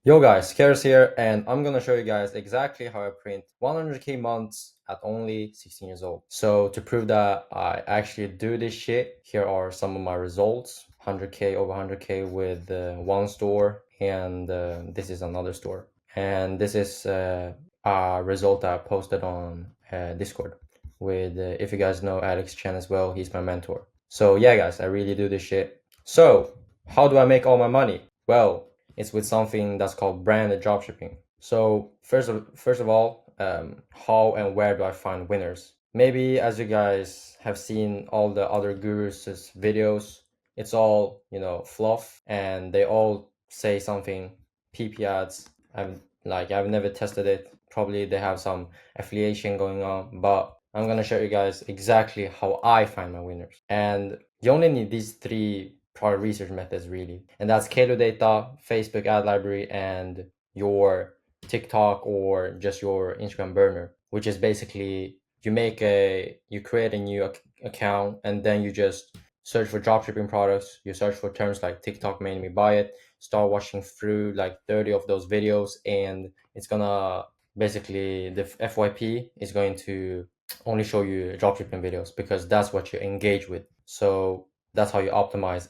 Yo guys, Karis here, and I'm gonna show you guys exactly how I print 100k months at only 16 years old. So to prove that I actually do this shit, here are some of my results. 100k, over 100k with one store, and this is another store. And this is a result I posted on Discord with, if you guys know Alex Chen as well, he's my mentor. So yeah guys, I really do this shit. So how do I make all my money? Well, it's with something that's called branded dropshipping. So first of all, how and where do I find winners? Maybe as you guys have seen all the other gurus' videos, it's all fluff, and they all say something PP ads. I've never tested it. Probably they have some affiliation going on, but I'm gonna show you guys exactly how I find my winners. And you only need these three product research methods really, and that's Kalo data, Facebook ad library, and your TikTok or just your Instagram burner, which is basically you create a new account, and then you just search for dropshipping products. You search for terms like TikTok made me buy it, start watching through like 30 of those videos, and it's gonna basically the FYP is going to only show you dropshipping videos because that's what you engage with. So that's how you optimize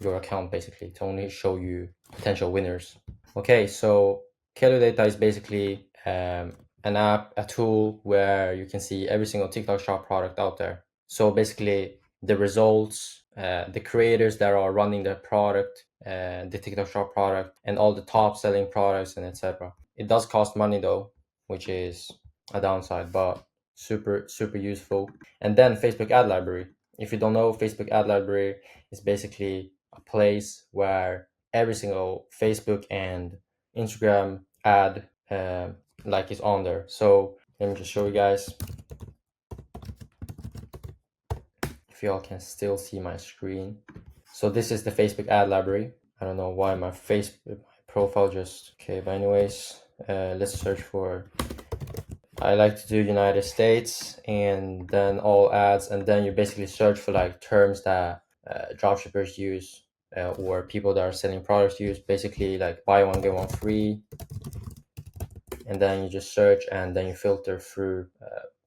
your account basically to only show you potential winners. Okay, so Kalo Data is basically an app, a tool where you can see every single TikTok shop product out there. So basically the results, the creators that are running the product, the TikTok shop product, and all the top selling products and etc. It does cost money though, which is a downside, but super useful. And then Facebook ad library. If you don't know, Facebook ad library is basically a place where every single Facebook and Instagram ad like is on there. So let me just show you guys if y'all can still see my screen. So this is the Facebook ad library. I don't know why my Facebook profile just okay, but anyways, let's search for. I like to do United States and then all ads, and then you basically search for like terms that dropshippers use or people that are selling products use. Basically, like buy one get one free, and then you just search and then you filter through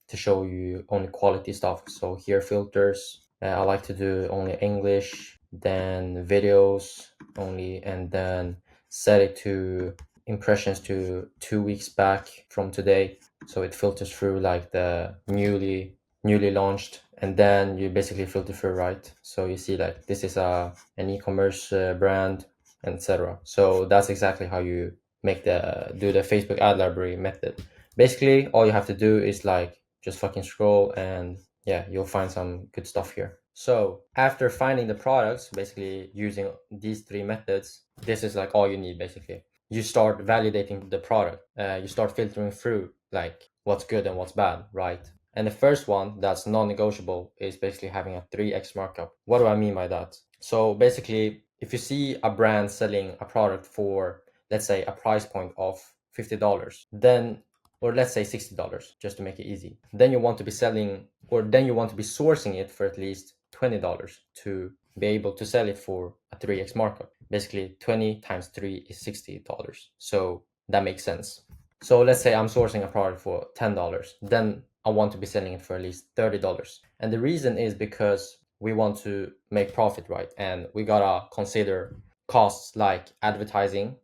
to show you only quality stuff. So here filters. I like to do only English, then videos only, and then set it to impressions to 2 weeks back from today, so it filters through like the newly launched, and then you basically filter through, right? So you see like this is an e-commerce brand, etc. So that's exactly how you do the Facebook ad library method. Basically all you have to do is like just fucking scroll, and yeah, you'll find some good stuff here. So after finding the products, basically using these three methods, this is like all you need basically. You start validating the product. You start filtering through like what's good and what's bad, right? And the first one that's non-negotiable is basically having a 3x markup. What do I mean by that? So basically, if you see a brand selling a product for, let's say, a price point of $50, then, or let's say $60, just to make it easy, then you want to be selling, or then you want to be sourcing it for at least $20 to be able to sell it for a 3x markup. Basically 20 times 3 is $60. So that makes sense. So let's say I'm sourcing a product for $10, then I want to be selling it for at least $30. And the reason is because we want to make profit, right? And we gotta consider costs like advertising,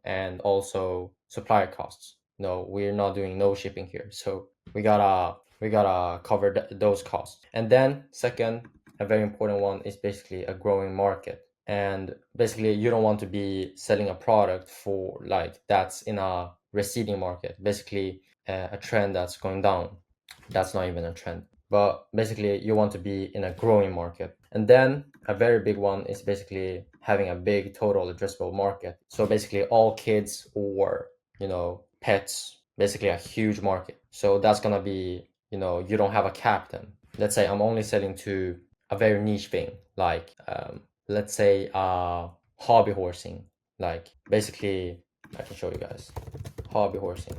and also supplier costs. No, we're not doing no shipping here. So we gotta cover those costs. And then second, a very important one is basically a growing market. And basically you don't want to be selling a product for like that's in a receding market, basically a trend that's going down. That's not even a trend, but basically you want to be in a growing market. And then a very big one is basically having a big total addressable market. So basically all kids or pets, basically a huge market. So that's gonna be, you don't have a cap then. Let's say I'm only selling to a very niche thing, like let's say hobby horsing. Like basically I can show you guys hobby horsing.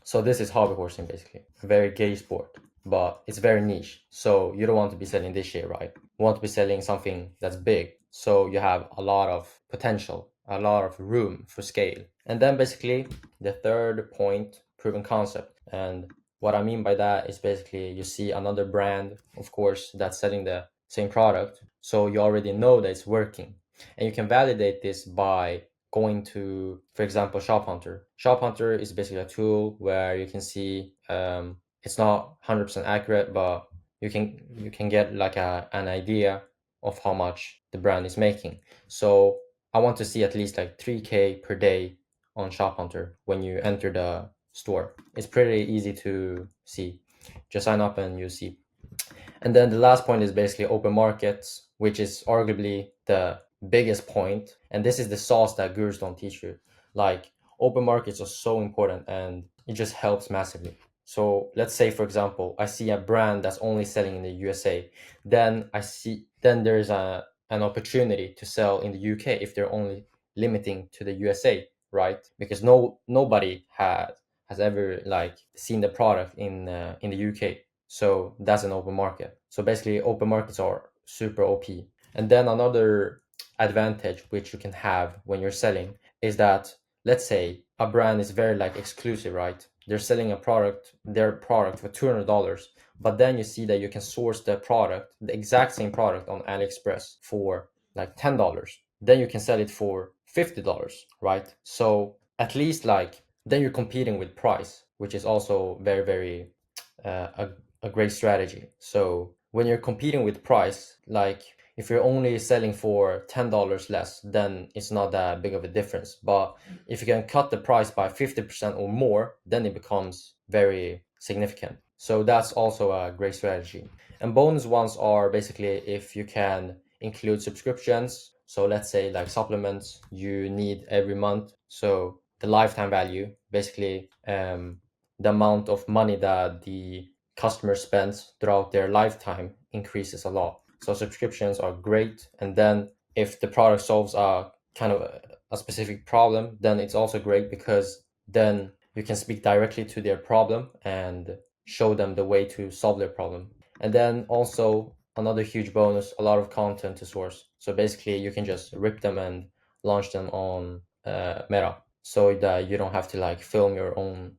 So this is hobby horsing, basically a very gay sport, but it's very niche. So you don't want to be selling this shit, right? You want to be selling something that's big, so you have a lot of potential. a lot of room for scale. And then basically the third point, proven concept. And what I mean by that is basically you see another brand, of course, that's selling the same product. So you already know that it's working. And you can validate this by going to, for example, Shop Hunter. Shop Hunter is basically a tool where you can see it's not 100% accurate, but you can get like an idea of how much the brand is making. So I want to see at least like 3K per day on Shop Hunter when you enter the store. It's pretty easy to see. Just sign up and you see. And then the last point is basically open markets, which is arguably the biggest point. And this is the sauce that gurus don't teach you. Like open markets are so important and it just helps massively. So let's say, for example, I see a brand that's only selling in the USA. Then there's an opportunity to sell in the UK if they're only limiting to the USA, right? Because nobody has ever like seen the product in the UK. So that's an open market. So basically, open markets are super OP. And then another advantage which you can have when you're selling is that, let's say a brand is very like exclusive, right? They're selling their product for $200, but then you see that you can source the exact same product on AliExpress for like $10. Then you can sell it for $50, right? So at least like then you're competing with price, which is also very, very uh, a, a great strategy. So when you're competing with price, like if you're only selling for $10 less, then it's not that big of a difference. But if you can cut the price by 50% or more, then it becomes very significant. So that's also a great strategy. And bonus ones are basically if you can include subscriptions. So let's say like supplements you need every month. So the lifetime value, basically the amount of money that the customer spends throughout their lifetime increases a lot. So subscriptions are great. And then if the product solves a kind of a specific problem, then it's also great because then you can speak directly to their problem and show them the way to solve their problem. And then also another huge bonus, a lot of content to source. So basically you can just rip them and launch them on Meta so that you don't have to like film your own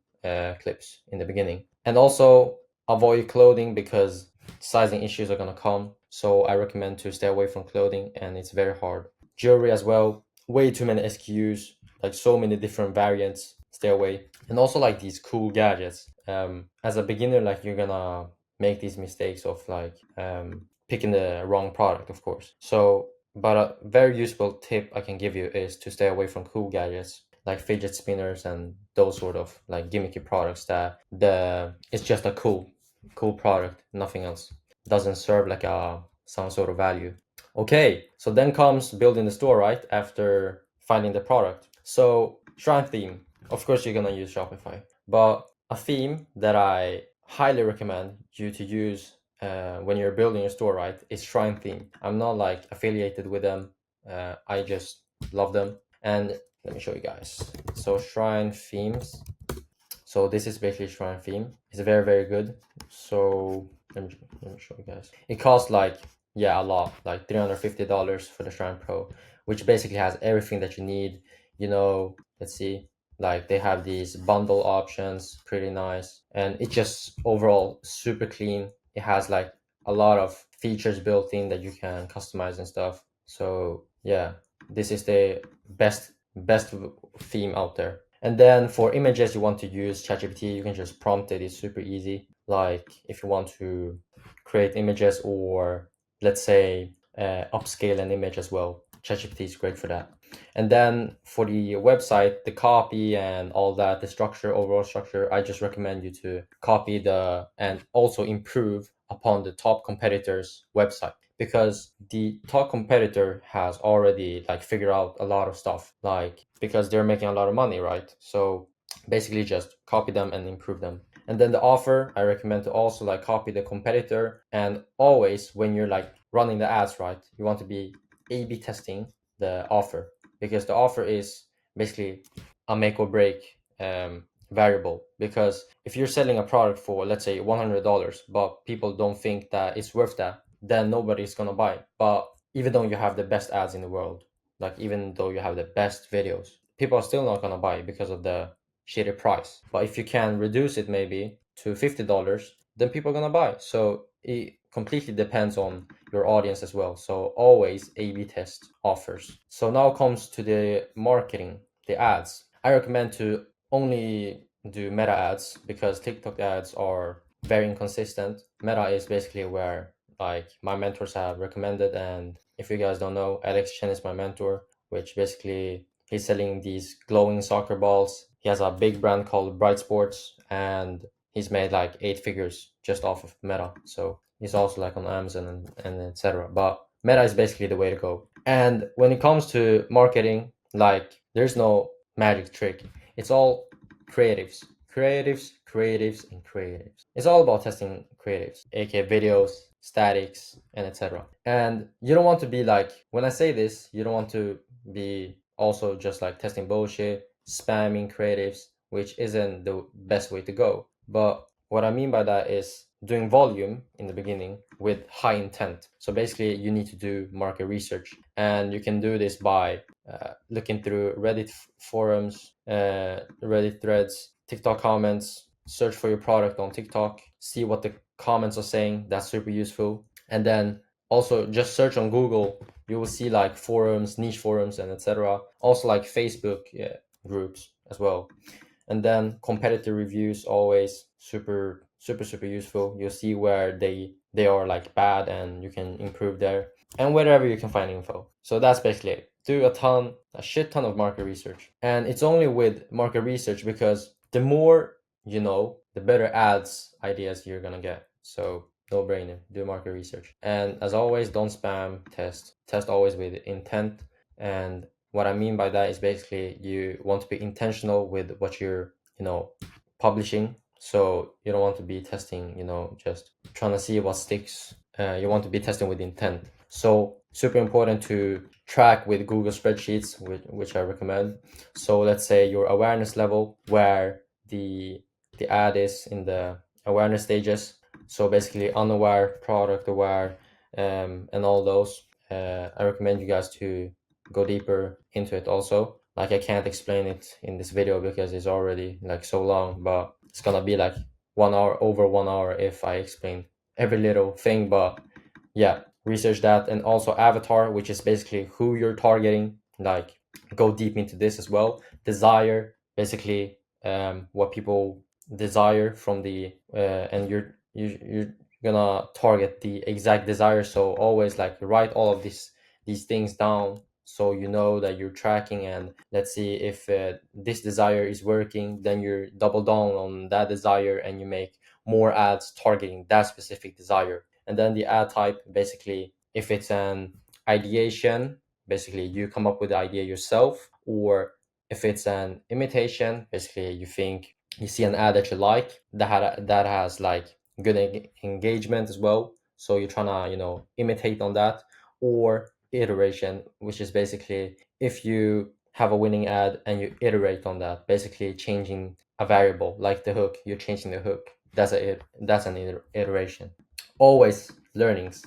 clips in the beginning. And also avoid clothing because sizing issues are gonna come. So I recommend to stay away from clothing and it's very hard. Jewelry as well, way too many SKUs, like so many different variants, stay away. And also like these cool gadgets. As a beginner, like you're gonna make these mistakes of like picking the wrong product, of course. So, but a very useful tip I can give you is to stay away from cool gadgets like fidget spinners and those sort of like gimmicky products that it's just a cool product, nothing else. Doesn't serve like a some sort of value. Okay, so then comes building the store, right? After finding the product. So shrine theme. Of course you're gonna use Shopify, but a theme that I highly recommend you to use when you're building your store, right, is Shrine theme. I'm not like affiliated with them. I just love them. And let me show you guys. So Shrine themes. So this is basically Shrine theme. It's very, very good. So let me show you guys. It costs like, yeah, a lot, like $350 for the Shrine Pro, which basically has everything that you need. Let's see, like they have these bundle options, pretty nice. And it's just overall super clean. It has like a lot of features built in that you can customize and stuff. So yeah, this is the best theme out there. And then for images, you want to use ChatGPT, you can just prompt it. It's super easy. Like if you want to create images or let's say upscale an image as well, ChatGPT is great for that. And then for the website, the copy and all that, the structure, overall structure, I just recommend you to copy and also improve upon the top competitor's website because the top competitor has already like figured out a lot of stuff, like because they're making a lot of money, right? So basically just copy them and improve them. And then the offer, I recommend to also like copy the competitor. And always when you're like running the ads, right, you want to be A/B testing the offer because the offer is basically a make or break variable. Because if you're selling a product for let's say $100, but people don't think that it's worth that, then nobody's gonna buy it. But even though you have the best ads in the world, like even though you have the best videos, people are still not gonna buy because of the shitty price. But if you can reduce it maybe to $50, then people are gonna buy. So it completely depends on your audience as well. So always A/B test offers. So now comes to the marketing, the ads. I recommend to only do meta ads because TikTok ads are very inconsistent. Meta is basically where like my mentors have recommended, and if you guys don't know, Alex Chen is my mentor, which basically he's selling these glowing soccer balls. He has a big brand called Bright Sports, and he's made like 8 figures just off of Meta. So he's also like on Amazon and etc. But Meta is basically the way to go. And when it comes to marketing, like there's no magic trick. It's all creatives, creatives, and creatives. It's all about testing creatives, aka videos, statics, and etc. And you don't want to be like, when I say this, you don't want to be also just like testing bullshit, spamming creatives, which isn't the best way to go. But what I mean by that is doing volume in the beginning with high intent. So basically, you need to do market research, and you can do this by looking through Reddit forums, Reddit threads, TikTok comments, search for your product on TikTok, see what the comments are saying. That's super useful. And then also just search on Google. You will see like forums, niche forums, and etc. Also like Facebook groups as well. And then competitor reviews, always super useful. You'll see where they are like bad and you can improve there, and wherever you can find info. So that's basically it. Do a shit ton of market research. And it's only with market research because the more you know, the better ads ideas you're gonna get. So no brainer, do market research. And as always, don't spam, test always with intent. And what I mean by that is basically you want to be intentional with what you're, publishing. So you don't want to be testing, just trying to see what sticks. You want to be testing with intent. So super important to track with Google spreadsheets, which I recommend. So let's say your awareness level, where the ad is in the awareness stages. So basically unaware, product aware, and all those. I recommend you guys to go deeper into it also. Like I can't explain it in this video because it's already like so long, but it's gonna be like 1 hour, over 1 hour if I explain every little thing. But yeah, research that. And also avatar, which is basically who you're targeting. Like go deep into this as well. Desire, basically what people desire from the and you're gonna target the exact desire. So always like write all of these things down so you know that you're tracking. And let's see if this desire is working, then you double down on that desire and you make more ads targeting that specific desire. And then the ad type, basically if it's an ideation, basically you come up with the idea yourself. Or if it's an imitation, basically you think you see an ad that you like that has like good engagement as well, so you're trying to imitate on that. Or iteration, which is basically if you have a winning ad and you iterate on that, basically changing a variable like the hook, you're changing the hook. That's an iteration. Always learnings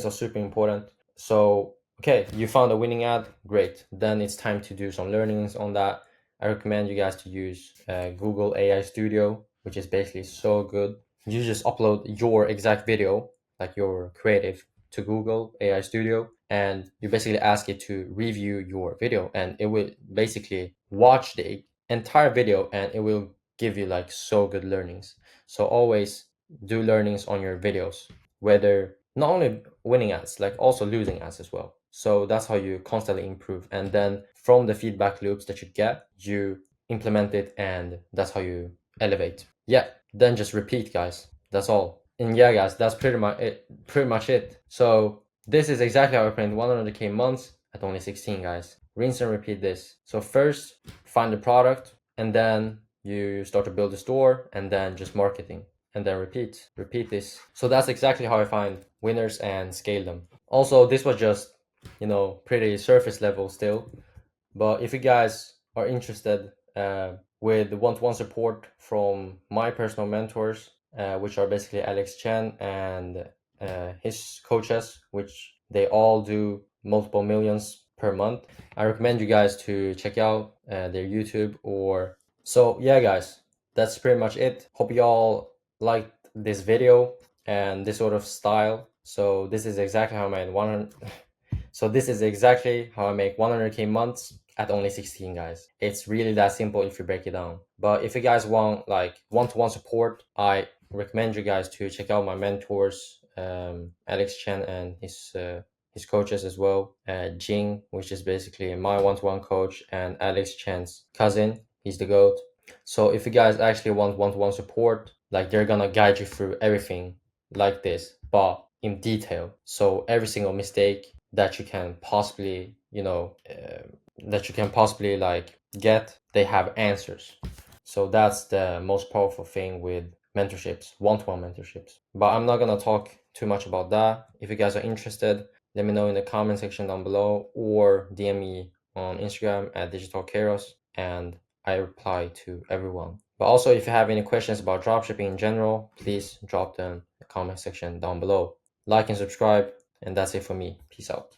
are super important. So okay, you found a winning ad, great, then it's time to do some learnings on that. I recommend you guys to use Google AI Studio, which is basically so good. You just upload your exact video, like your creative, to Google AI Studio, and you basically ask it to review your video, and it will basically watch the entire video and it will give you like so good learnings. So always do learnings on your videos, whether not only winning ads, like also losing ads as well. So that's how you constantly improve. And then from the feedback loops that you get, you implement it, and that's how you elevate. Yeah, then just repeat, guys. That's all. And yeah, guys, that's pretty much it. So this is exactly how I planned 100k months at only 16, guys. Rinse and repeat this. So first, find the product, and then you start to build a store, and then just marketing, and then repeat this. So that's exactly how I find winners and scale them. Also, this was just, pretty surface level still. But if you guys are interested with one-to-one support from my personal mentors, which are basically Alex Chen and his coaches, which they all do multiple millions per month. I recommend you guys to check out their YouTube. Or so yeah, guys, that's pretty much it. Hope y'all liked this video and this sort of style. So this is exactly how I made 100. So this is exactly how I make 100k months at only 16, guys. It's really that simple if you break it down. But if you guys want like one-to-one support, I recommend you guys to check out my mentors, Alex Chen and his coaches as well. Jing, which is basically my one-to-one coach, and Alex Chen's cousin. He's the GOAT. So if you guys actually want one-to-one support, like they're gonna guide you through everything like this, but in detail. So every single mistake that you can possibly, that you can possibly like get, they have answers. So that's the most powerful thing with mentorships, one-to-one mentorships. But I'm not gonna talk too much about that. If you guys are interested, let me know in the comment section down below, or DM me on Instagram at Digital Kairos, and I reply to everyone. But also, if you have any questions about dropshipping in general, please drop them in the comment section down below. Like and subscribe, and that's it for me. Peace out.